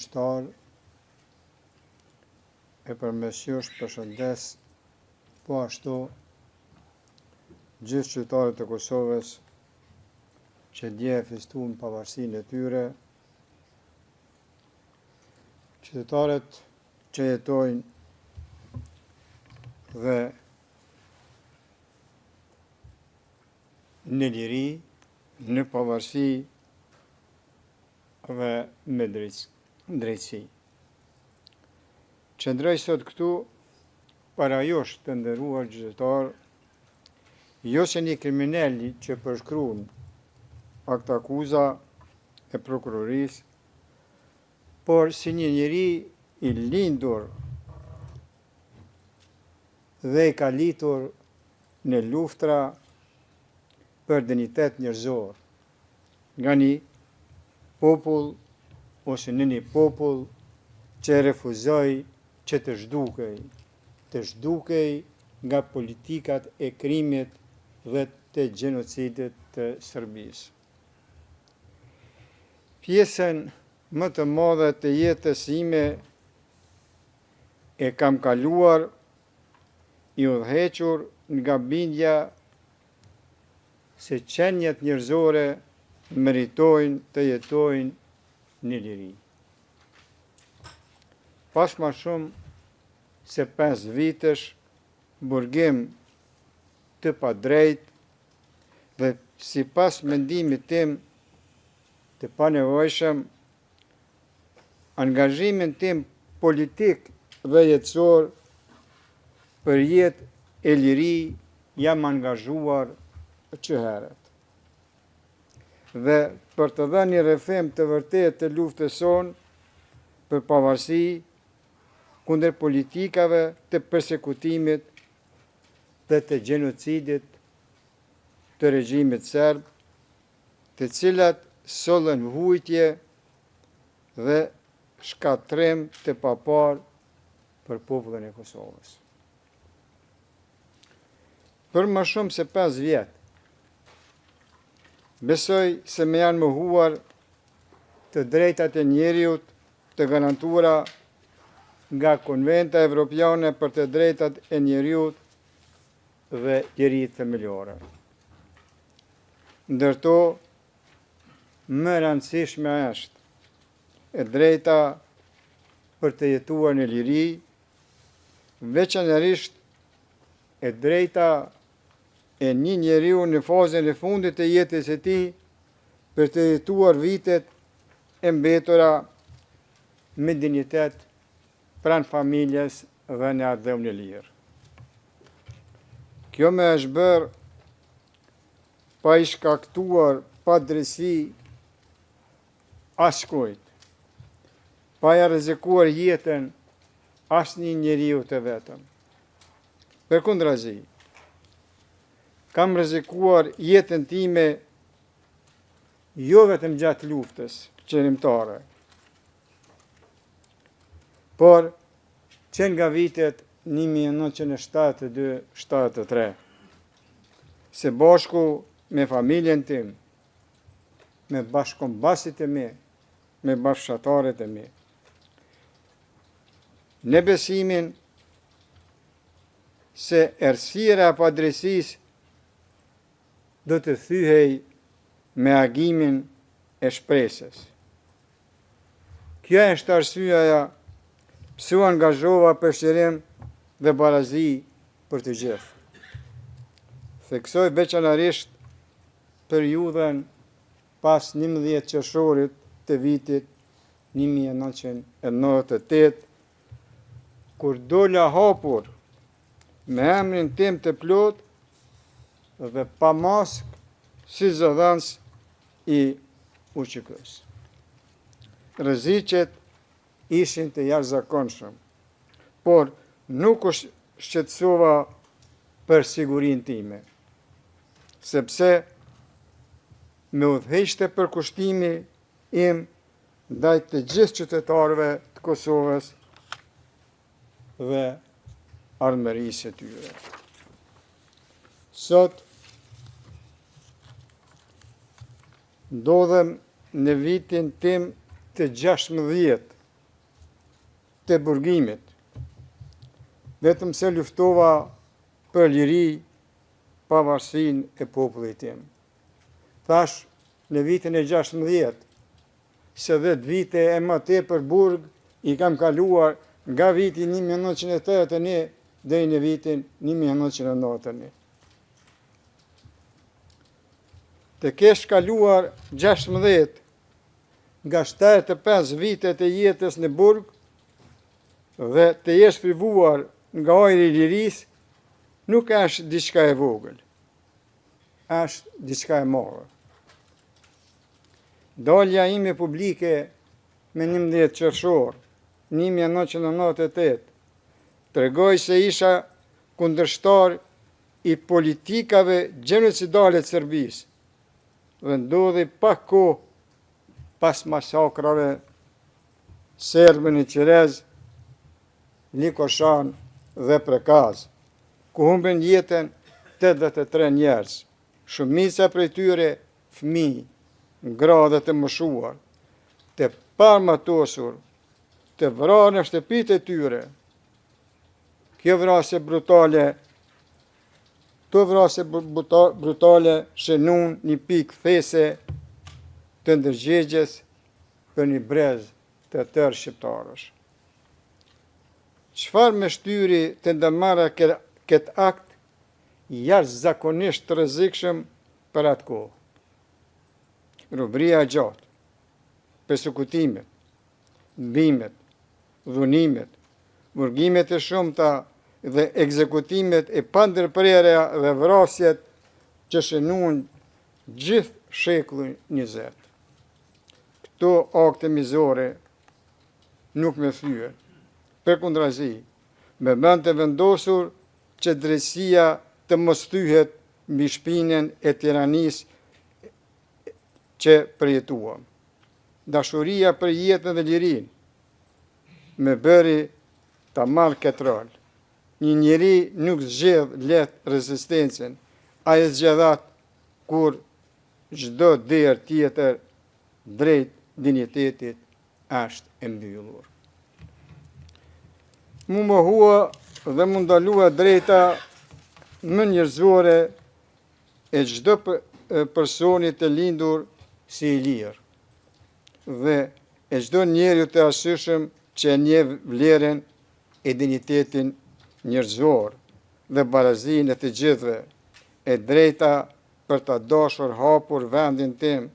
Shtar e përmesjush përshëndes po ashtu gjithë qytetarët e Kosovës që dje e festuan pavarësinë e tyre, qytetarët që jetojnë dhe në liri, në pavarësi dhe me drejtësi. Qëndroj sot këtu para jush të nderuar gjyqtar, jo se një kriminali që përshkruan akt akuza e prokurorisë, por si një njeri i lindur dhe i kalitur në luftra për dinitet njerëzor, nga një popull ose në një popull që refuzoi që të zhdukej nga politikat e krimit dhe të gjenocidit të Serbisë. Pjesën më të madhe të jetës ime e kam kaluar i udhëhequr nga bindja se qenjet njerëzore meritojnë të jetojnë në liri. Pas ma shumë se 5 vitesh burgim të padrejt dhe sipas mendimit tim të panevojshëm, angazhimin tim politik dhe jetësor për jetë e liri jam angazhuar çëherët. Dhe për të dhënë një rrëfim të vërtetë të luftës sonë për pavarësi kundër politikave të përsekutimit dhe të gjenocidit të regjimit serb, të cilat sollën vujtje dhe shkatrim të papar për popullin e Kosovës. Për më shumë se 5 vjet, besoj se me janë mohuar të drejtat e njeriut të garantuara nga Konventa Evropiane për të drejtat e njeriut dhe lirit themelore. Ndërto, më rëndësishme është e drejta për të jetuar në liri, veçanërisht e drejta e një njeriu në fazën e fundit të jetës së tij për të jetuar vitet e mbetura me dinjitet pranë familjes dhe në ardhmë në lirë. Kjo më është bërë pa i shkaktuar pa drejtësi askujt, pa ja rrezikuar jetën asnjë njeriu të vetëm. Përkundrazi, kam rrezikuar jetën time jo vetëm gjatë luftës qërimtare, por që nga vitet 1972-73, se bashku me familjen tim, me bashkëkombasit e mi, me bashkëshatarët e mi, në besimin se errësira e padrejtisë do të thyhej me agimin e shpresës. Kjo është arsyeja pse u angazhova për shërim dhe barazi për të gjithë. Theksoj veçanërisht periudhën pas 11 qershorit të vitit 1998, kur dola hapur me emrin tim të plot dhe pa maskë si zëdhënës i UÇK-s. Rreziqet ishin të jashtëzakonshëm, por nuk u shqetësova për sigurinë time, sepse me udhëheqte përkushtimi im ndaj të gjithë qytetarëve të Kosovës dhe ardhmërisë së tyre. Sot ndodhem në vitin tim të 16 të burgimit. Vetëm se luftova për liri, pavarësinë e popullit tim. Thash në vitin e 16, se 10 vite e më tepër burg i kam kaluar nga viti 1981 deri në vitin 1991. Të kesh kaluar 16 nga 75 vitet e jetës në burg dhe të jesh privuar nga ajri i lirisë, nuk është diçka e vogël, është diçka e madhe. Dalja ime publike me 11 qershor 1998 tregoi se isha kundërshtar i politikave gjenocidale të Serbisë dhe ndodhi pak kohë pas masakrave serbe në Qerez, Nikoshan dhe Prekaz, ku humben jetën 83 njerëz, shumica prej tyre fëmijë, grade të moshuar, të parmatosur, të vrarë në shtëpitë e tyre. Kjo vrasje brutale shënon një pikë these të ndërgjegjes për një brez të tërë shqiptarësh. Çfarë më shtyri të ndërmarra këtë akt jashtëzakonisht të rrezikshëm për atë kohë? Robëria e gjatë, persekutimet, mbimet, dhunimet, burgimet e shumta dhe ekzekutimet e pandërprerja dhe vrasjet që shënuan gjithë shekullin 20. Këto akte mizore nuk më thyen. Përkundrazi, me bënd të vendosur që drejtësia të mos thyhet mbi shpinën e tiranisë që përjetuam. Dashuria për jetën dhe lirinë me bëri ta marrë këtë rol. Një njeri nuk zgjedh lehtë rezistencën, ai zgjedhat kur çdo derë tjetër drejt dinjitetit është e mbyllur. Mu mohua dhe mu ndalua drejta më njerëzore e çdo personi të lindur si i lirë dhe e çdo njeriu të arsyeshëm që e njeh vlerën e dinjitetin njerëzor dhe barazinë e të gjithëve, e drejta për të dashur hapur vendin tim,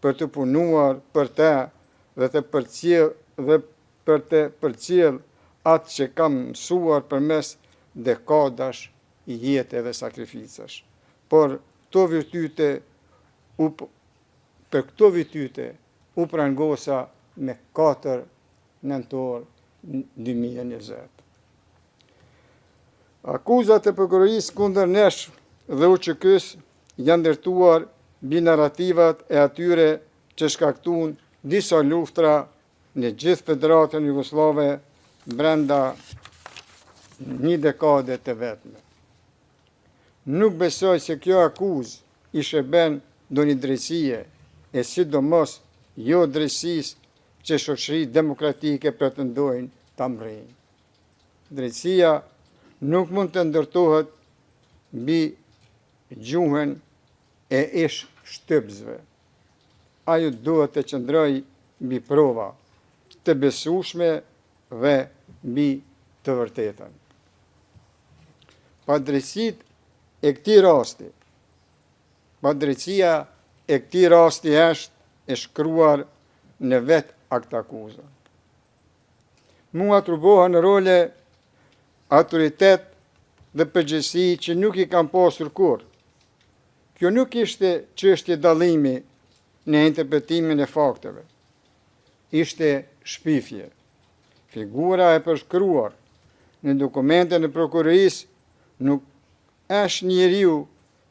për të punuar për të dhe për të përcjell atë që kam mësuar përmes dekadash i jetë dhe sakrificash. Për këto virtyte u prangosa me 4 nëntor 2020. Akuzat e prokurorisë kundër nesh dhe UÇK-s janë ndërtuar mbi narrativat e atyre që shkaktuan disa luftra në gjithë Federatën Jugoslave brenda një dekade të vetme. Nuk besoj se kjo akuzë i shërben ndonjë drejtësie, e sidomos jo drejtësisë që shoqëritë demokratike pretendojnë ta mbrojnë. Drejtësia nuk mund të ndërtohet mbi gjuhën e ish shtypsve. Ajo duhet të qëndrojë mbi prova të besueshme dhe mbi të vërtetën. Padrejtësia e këtij rasti është e shkruar në vetë akt akuza. Mua atribuohen role, autoritet dhe përgjegjësi që nuk i kam pasur kurrë. Kjo nuk ishte çështje dallimi në interpretimin e fakteve. Ishte shpifje. Figura e përshkruar në dokumentin e prokurorisë nuk është njeriu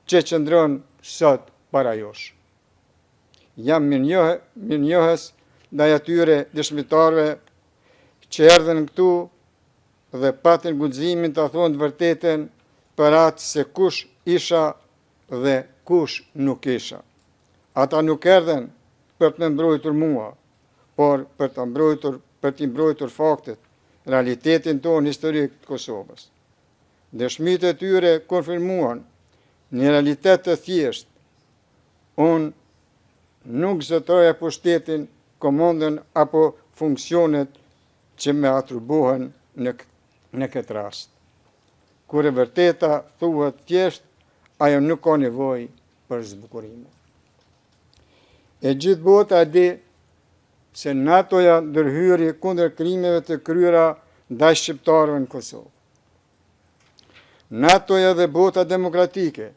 që qëndron sot para josh. Jam mirënjohës ndaj atyre dëshmitarëve që erdhën këtu dhe patën guximin të thonë të vërtetën për atë se kush isha dhe kush nuk isha. Ata nuk erdhen për të mbrojtur mua, por për të mbrojtur faktet realitetin tonë historik të Kosovës. Dëshmitë e tyre konfirmuan një realitet të thjesht. Unë nuk zëtoja pushtetin, komandën apo funksionet që me atribuohen në këtë rast. Kur e vërteta thuhet thjesht, ajo nuk ka nevojë për zbukurime. E gjithë bota di se NATO-ja ndërhyri kundër krimeve të kryera ndaj shqiptarëve në Kosovë. NATO-ja dhe bota demokratike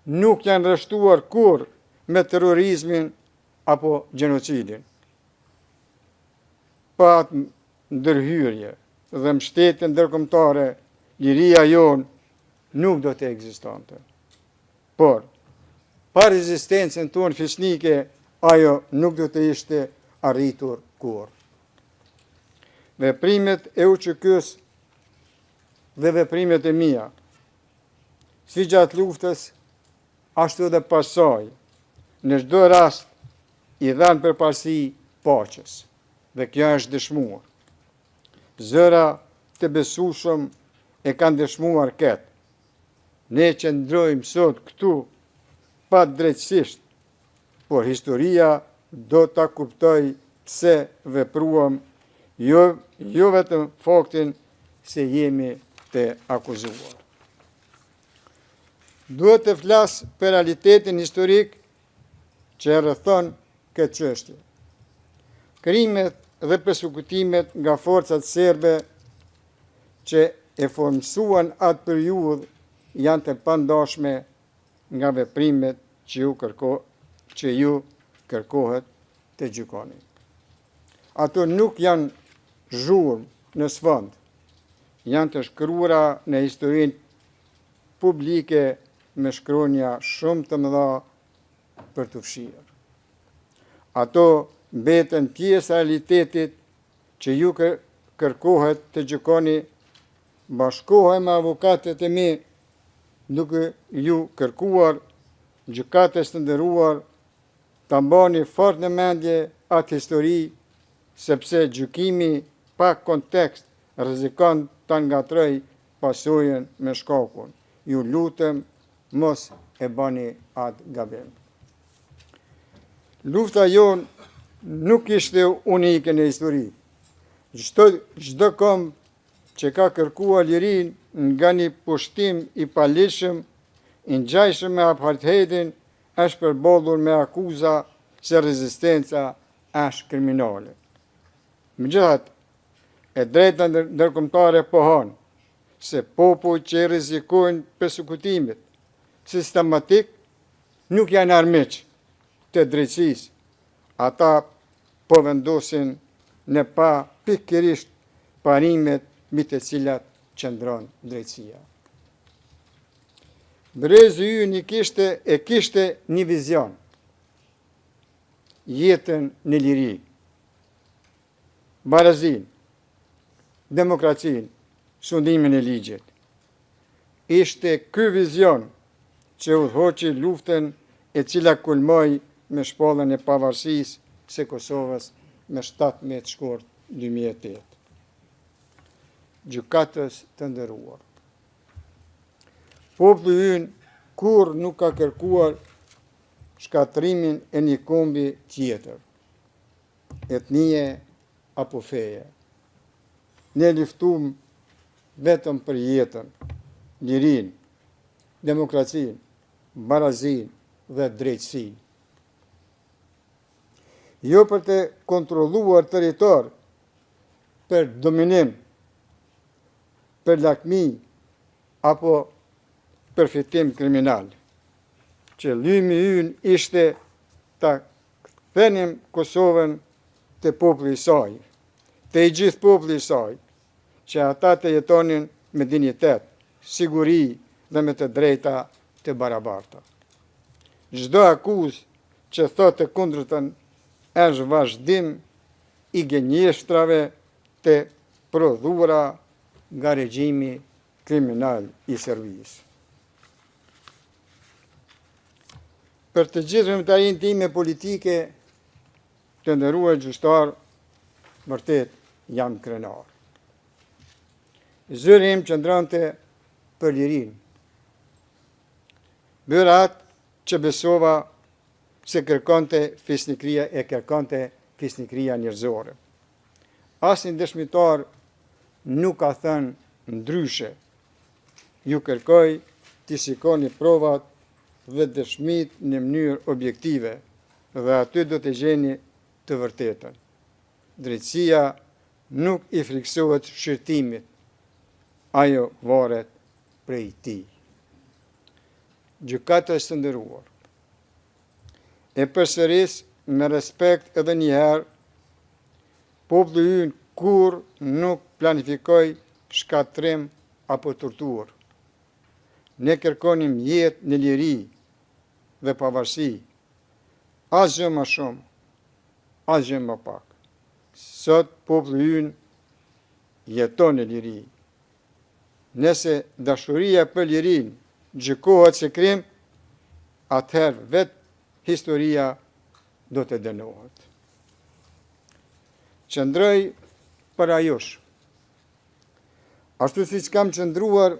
nuk janë rreshtuar kurrë me terrorizmin apo gjenocidin. Pa atë ndërhyrje dhe mbështetje ndërkombëtare, liria jonë nuk do të ekzistonte. Por, pa rezistencën tonë fisnike, ajo nuk do të ishte arritur kurrë. Veprimet e UÇK-s dhe veprimet e mia, si gjatë luftës, ashtu dhe pasaj, në çdo rast i dhanë përparësi paqes, dhe kjo është dëshmuar. Zëra të besueshëm e kanë dëshmuar këtë. Ne qëndrojmë sot këtu pa drejtësisht, por historia do ta kuptoj pse vepruam, jo vetëm faktin se jemi të akuzuar. Duhet të flas për realitetin historik që rrethon këtë çështje. Krimet dhe persekutimet nga forcat serbe që e formësuan atë periudhë janë të pandashme nga veprimet që ju kërkohet të gjykoni. Ato nuk janë zhurmë në sfond, janë të shkruara në historinë publike me shkronja shumë të mëdha për të fshirë. Ato mbeten pjesë e realitetit që ju kërkohet të gjykoni. Bashkohem me avokatët e mi duke ju kërkuar, gjykatës të nderuar, ta mbani fort në mendje atë histori, sepse gjykimi pa kontekst rrezikon ta ngatroj pasojën me shkakun. Ju lutem, mos e bani atë gabim. Lufta jonë nuk ishte unike në histori. Çdo kom që ka kërkuar lirin nga një pushtim i paligjshëm, i ngjajshëm me apartheidin, është përballur me akuza se rezistenca është kriminale. Megjithatë, e drejta ndërkombëtare pohon se popujt që rrezikojnë persekutimet sistematik nuk janë armiq të drejtësisë. Ata po vendosin në pa pikërisht parimet mbi të cilat qëndron drejtësia. Brezi ynë kishte një vizion, jetën në liri, barazin, demokracin, sundimin e ligjit. Ishte ky vizion që udhëhoqi luftën e cila kulmoi me shpalljen e pavarësisë së Kosovës me 17 shkurt 2008. Gjykatës të nderuar. Populli ynë kur nuk ka kërkuar shkatrimin e një kombi tjetër, etnie apo feje. Ne luftuam vetëm për jetën, lirinë, demokracinë, barazinë dhe drejtësinë. Jo për të kontrolluar territor, për dominim, për lakmi apo përfitim kriminal. Qëllimi ynë ishte ta kthenim Kosovën te populli i saj, te i gjithë populli i saj, që ata të jetonin me dinjitet, siguri dhe me të drejta të barabarta. Çdo akuzë që thotë të kundërtën është vazhdim i gënjeshtrave të prodhuara nga regjimi kriminal i Serbisë. Për të gjithë vëmëtarinë time politike, të nderuar gjyqtar, vërtet jam krenar. Zëri im qëndronte për lirinë. Bëra atë që besova se kërkonte fisnikëria njerëzore. Asnjë dëshmitar nuk ka thënë ndryshe. Ju kërkoj të shikoni provat dhe dëshmit në mënyrë objektive dhe aty do të gjeni të vërtetën. Drejtësia nuk i friksohet shërtimit, ajo varet prej tij. Gjykatës së nderuar, e përsëris me respekt edhe njëherë, populli ynë kur nuk planifikoj shkatrim apo torturë. Ne kërkonim jetë në liri dhe pavarësi, asgjë më shumë, asgjë më pak. Sot populli ynë jeton në liri. Nëse dashuria për lirinë gjykohet se krim, atëherë vetë historia do të dënohet. Qëndroj për ajosh, ashtu siç kam qëndruar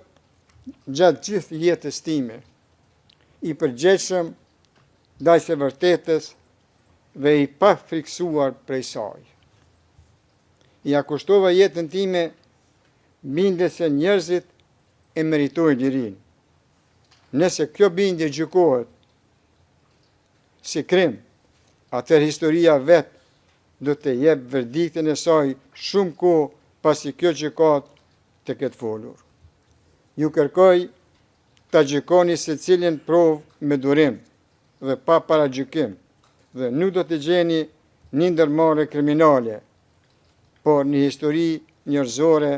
gjatë gjithë jetës time, i përgjegjshëm ndaj së vërtetës dhe i pa friksuar prej saj. Ja kushtova jetën time bindje se njerëzit e meritojnë lirinë. Nëse kjo bindje gjykohet si krim, atëherë historia vetë do të jep verdiktin e saj shumë kohë pasi kjo gjykat të ketë folur. Ju kërkoj ta gjykoni secilin provë me durim dhe pa paragjykim, dhe nuk do të gjeni një ndërmarrje kriminale, por një histori njerëzore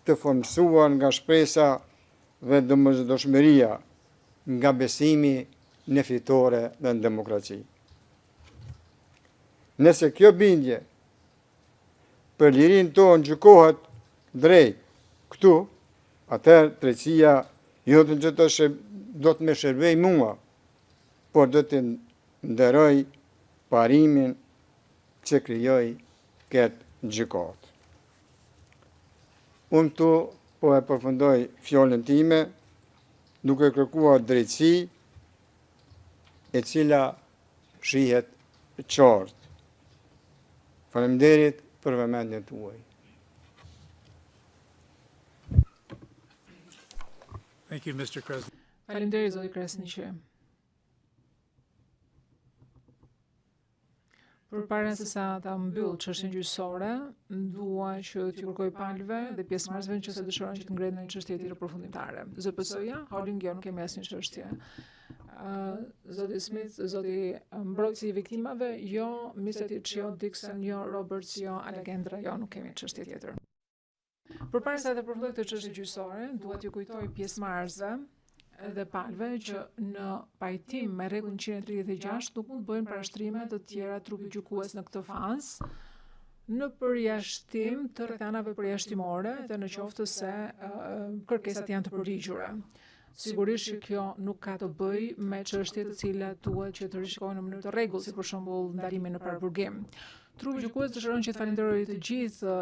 të formsuar nga shpresa dhe domosdoshmëria, nga besimi në fitore dhe në demokraci. Nëse kjo bindje për lirinë tonë gjykohet drejt këtu, atëherë drejtësia jo do të më shërbej mua, por do të nderoj parimin që krijoi këtë gjykatë. Unë tu po e përfundoj fjalën time duke kërkuar drejtësi e cila shihet qartë. Faleminderit për vëmendjen tuaj. Thank you, Mr. Kresny. Faleminderit zoti Kresniqi. Përpara se sa ta mbyll çështjen gjyqësore, dua që t'ju kërkoj palëve dhe pjesëmarrësve që se dëshirojnë që të ngrenë një çështje tjetër përfundimtare. ZPS-ja, holding jo, nuk kemi asnjë çështje. Zoti Smith, zoti mbrojtësi i viktimave, jo, Misetić, jo, Dixon, jo, Roberts, jo, Alexandra, jo, nuk kemi çështje tjetër. Përpara se të përfundoj këtë çështje gjyqësore, dua t'ju kujtoj pjesëmarrësve dhe palëve që në pajtim me rregullin 136 nuk mund të bëjnë parashtrime të tjera trupi gjykues në këtë fazë, në përjashtim të rrethanave përjashtimore dhe në qoftë se kërkesat janë të përgjigjura. Sigurisht që kjo nuk ka të bëjë me çështje të cilat duhet që të rishikohen në mënyrë të rregull, si për shembull ndalimi në parapurgim. Trupi gjykues dëshiron që të falenderoj të gjithë